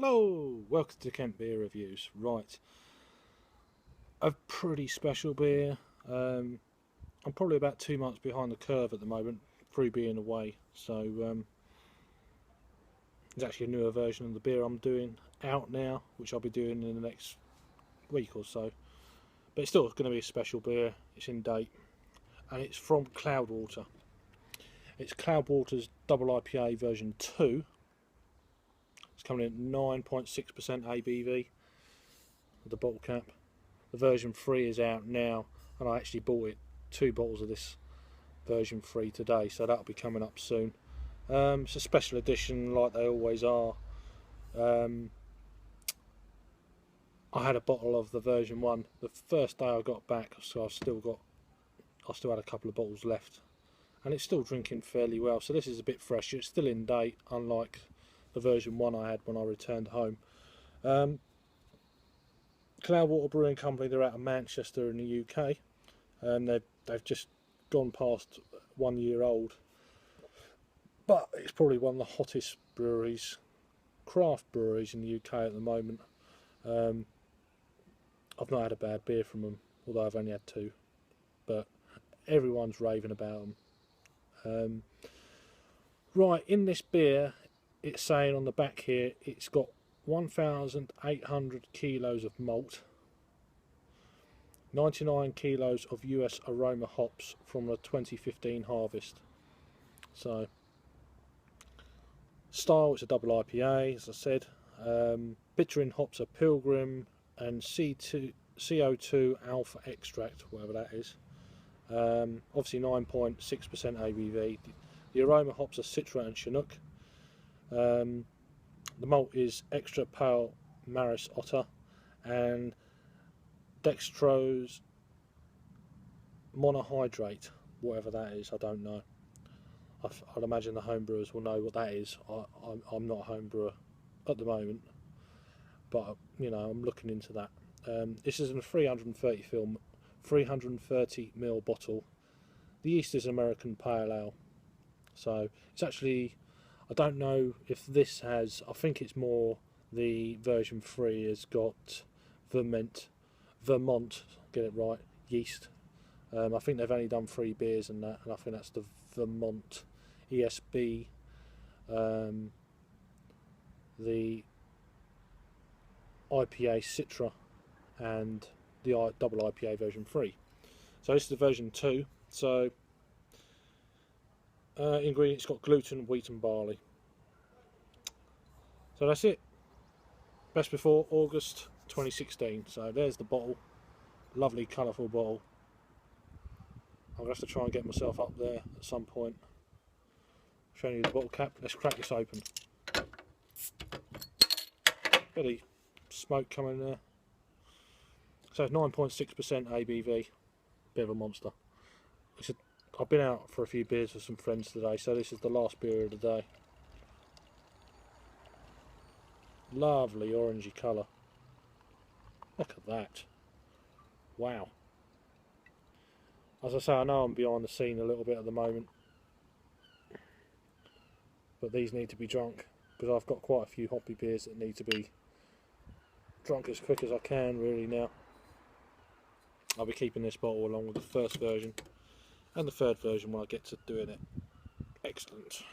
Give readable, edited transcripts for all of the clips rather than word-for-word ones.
Hello, welcome to Kent Beer Reviews. Right, a pretty special beer. I'm probably about 2 months behind the curve at the moment through being away, so there's actually a newer version of the beer I'm doing out now, which I'll be doing in the next week or so. But it's still going to be a special beer. It's in date, and it's from Cloudwater. It's Cloudwater's Double IPA version 2. It's coming in at 9.6% ABV with the bottle cap. The version 3 is out now, and I actually bought 2 bottles of this version 3 today, so that'll be coming up soon. It's a special edition like they always are. I had a bottle of the version 1 the first day I got back, so I still had a couple of bottles left, and it's still drinking fairly well. So this is a bit fresh. It's still in date, unlike the version 1 I had when I returned home. Cloudwater Brewing Company, they're out of Manchester in the UK, and they've just gone past 1 year old, but it's probably one of the hottest breweries, craft breweries in the UK at the moment. I've not had a bad beer from them, although I've only had 2, but everyone's raving about them. Right, in this beer, it's saying on the back here it's got 1,800 kilos of malt, 99 kilos of US aroma hops from the 2015 harvest. So, style, it's a double IPA, as I said. Bittering hops are Pilgrim and CO2 alpha extract, whatever that is. Obviously 9.6% ABV. The aroma hops are Citra and Chinook. The malt is extra pale Maris Otter and dextrose monohydrate, whatever that is, I don't know. I'd imagine the homebrewers will know what that is. I'm not a homebrewer at the moment, but you know, I'm looking into that. This is in a 330ml bottle. The yeast is American Pale Ale, so it's actually, I don't know if this has, I think it's more the version 3 has got Vermont, get it right, yeast. I think they've only done 3 beers and that, and I think that's the Vermont ESB, the IPA Citra, and the double IPA version 3. So this is the version 2. So ingredients, got gluten, wheat and barley. So that's it. Best before August 2016. So there's the bottle. Lovely colourful bottle. I'm going to have to try and get myself up there at some point. Showing you the bottle cap. Let's crack this open. Bit of smoke coming there. So it's 9.6% ABV. Bit of a monster. I've been out for a few beers with some friends today, so this is the last beer of the day. Lovely orangey colour. Look at that. Wow. As I say, I know I'm behind the scene a little bit at the moment, but these need to be drunk, because I've got quite a few hoppy beers that need to be drunk as quick as I can really now. I'll be keeping this bottle along with the first version and the third version when I get to doing it. Excellent.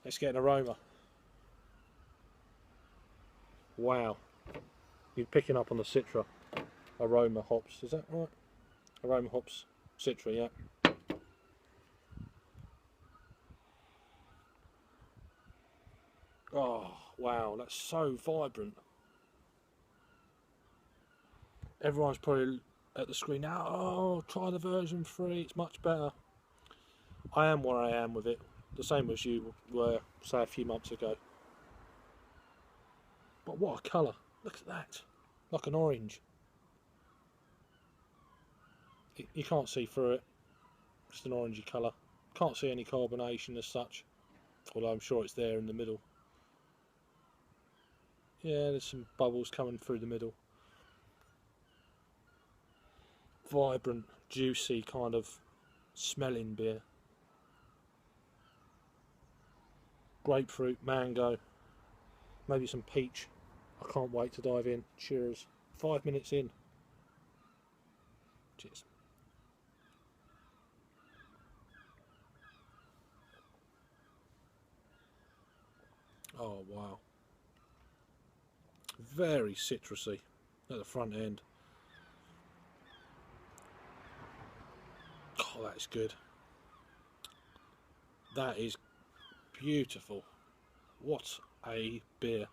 Let's get an aroma. Wow. You're picking up on the Citra aroma hops, is that right? Aroma hops, Citra, yeah. Oh, wow, that's so vibrant. Everyone's probably at the screen now, oh, try the version 3, it's much better. I am where I am with it, the same as you were, say, a few months ago. But what a colour, look at that, like an orange. You can't see through it, just an orangey colour. Can't see any carbonation as such, although I'm sure it's there in the middle. Yeah, there's some bubbles coming through the middle. Vibrant, juicy kind of smelling beer. grapefruit, mango, maybe some peach. I can't wait to dive in. Cheers. 5 minutes in. Cheers. Oh wow. Very citrusy at the front end. Oh, that's good. That is beautiful. What a beer.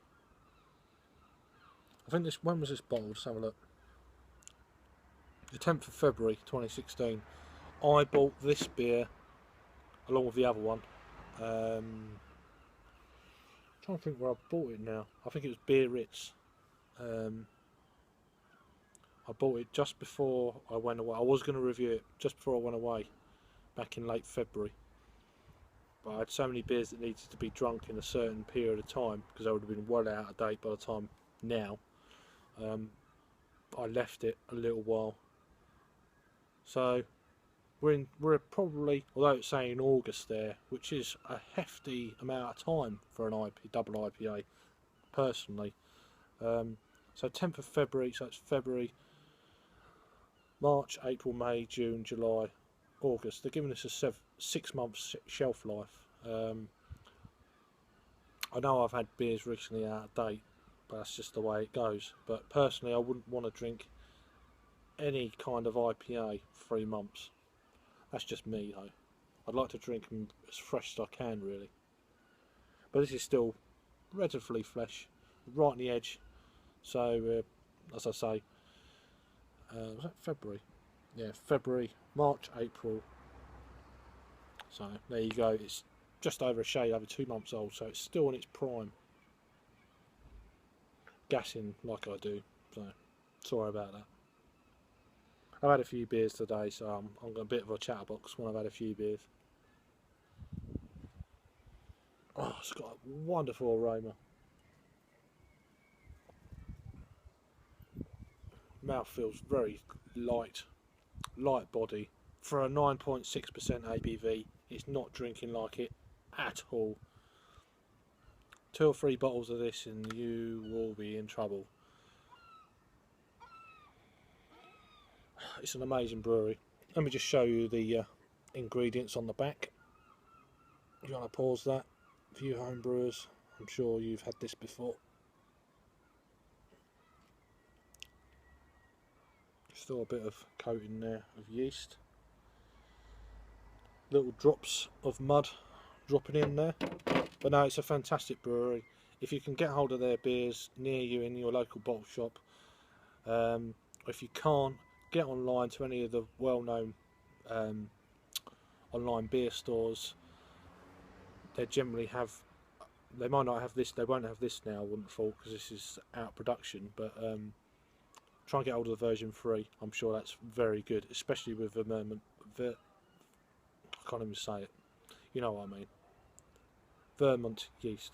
I think when was this bottled? Let's have a look. The 10th of February 2016. I bought this beer along with the other one. Trying to think where I bought it now. I think it was Beer Ritz. I bought it just before I went away. I was going to review it just before I went away, back in late February. But I had so many beers that needed to be drunk in a certain period of time, because they would have been well out of date by the time now. I left it a little while. So we're probably, although it's saying August there, which is a hefty amount of time for an double IPA, personally. So 10th of February, so it's February, March, April, May, June, July, August. They're giving us a 6 months shelf life. I know I've had beers recently out of date, but that's just the way it goes. But personally, I wouldn't want to drink any kind of IPA 3 months. That's just me though. I'd like to drink them as fresh as I can, really. But this is still relatively fresh, right on the edge. So as I say, was that February? Yeah, February, March, April. So there you go. It's just over a shade over 2 months old, so it's still in its prime. Gassing like I do, so sorry about that. I've had a few beers today, so I'm a bit of a chatterbox when I've had a few beers. Oh, it's got a wonderful aroma. Mouth feels very light body. For a 9.6% ABV, it's not drinking like it at all. 2 or 3 bottles of this and you will be in trouble. It's an amazing brewery. Let me just show you the ingredients on the back. If you want to pause that, for you home brewers, I'm sure you've had this before. Still a bit of coating there of yeast. Little drops of mud dropping in there. But no, it's a fantastic brewery. If you can get hold of their beers near you in your local bottle shop, if you can't, get online to any of the well-known online beer stores. They generally have, they might not have this, they won't have this now, I wouldn't have thought, because this is out of production, but try and get hold of the version 3. I'm sure that's very good, especially with I can't even say it, you know what I mean, Vermont yeast.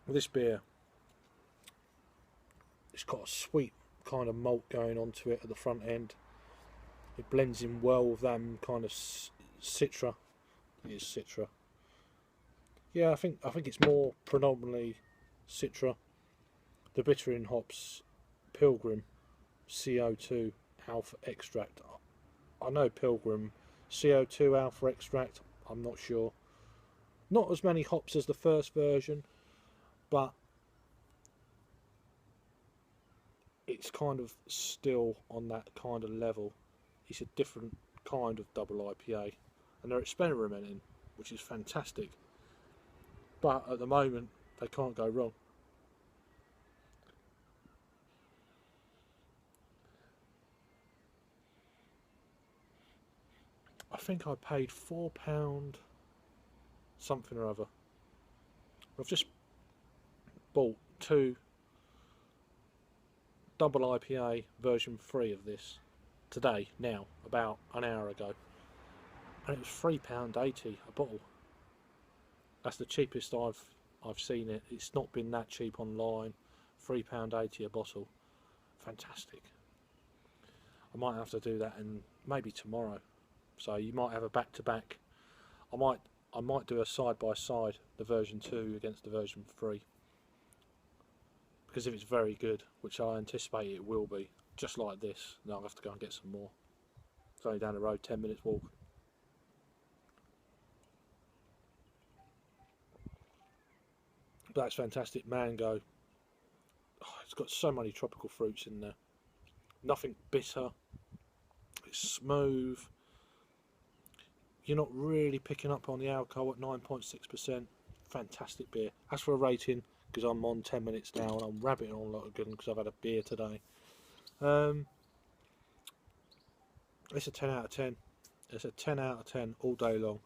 This beer, it's got a sweet kind of malt going onto it at the front end. It blends in well with them kind of citra. It is citra. Yeah, I think it's more predominantly citra. The bitter in hops, Pilgrim, CO2 alpha extract. I know Pilgrim, CO2 alpha extract. I'm not sure. Not as many hops as the first version, but it's kind of still on that kind of level. It's a different kind of double IPA, and they're experimenting, which is fantastic. But at the moment, they can't go wrong. I think I paid £4 something or other. I've just bought 2 double IPA version 3 of this today, now, about an hour ago, and it was £3.80 a bottle. That's the cheapest I've seen it. It's not been that cheap online. £3.80 a bottle. Fantastic. I might have to do that, and maybe tomorrow. So you might have a back-to-back. I might do a side-by-side, the version 2 against the version 3. Because if it's very good, which I anticipate it will be, just like this, then I'll have to go and get some more. It's only down the road, 10 minutes walk. But that's fantastic. Mango. Oh, it's got so many tropical fruits in there. Nothing bitter. It's smooth. You're not really picking up on the alcohol at 9.6%. Fantastic beer. As for a rating, because I'm on 10 minutes now and I'm rabbiting on a lot of good because I've had a beer today. It's a 10 out of 10. It's a 10 out of 10 all day long.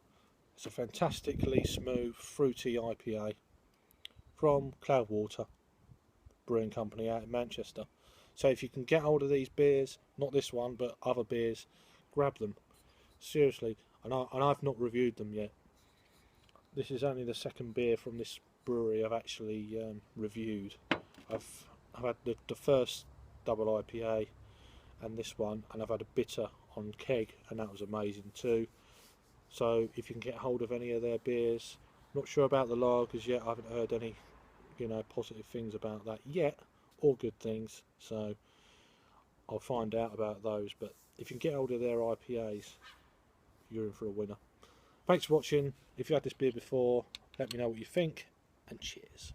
It's a fantastically smooth, fruity IPA from Cloudwater Brewing Company out in Manchester. So if you can get hold of these beers, not this one, but other beers, grab them. Seriously, and I've not reviewed them yet. This is only the second beer from this brewery I've actually reviewed. I've had the first Double IPA and this one, and I've had a bitter on keg, and that was amazing too. So if you can get hold of any of their beers, not sure about the lagers yet. I haven't heard any, positive things about that yet, or good things. So I'll find out about those. But if you can get hold of their IPAs, you're in for a winner. Thanks for watching. If you had this beer before, let me know what you think, and cheers.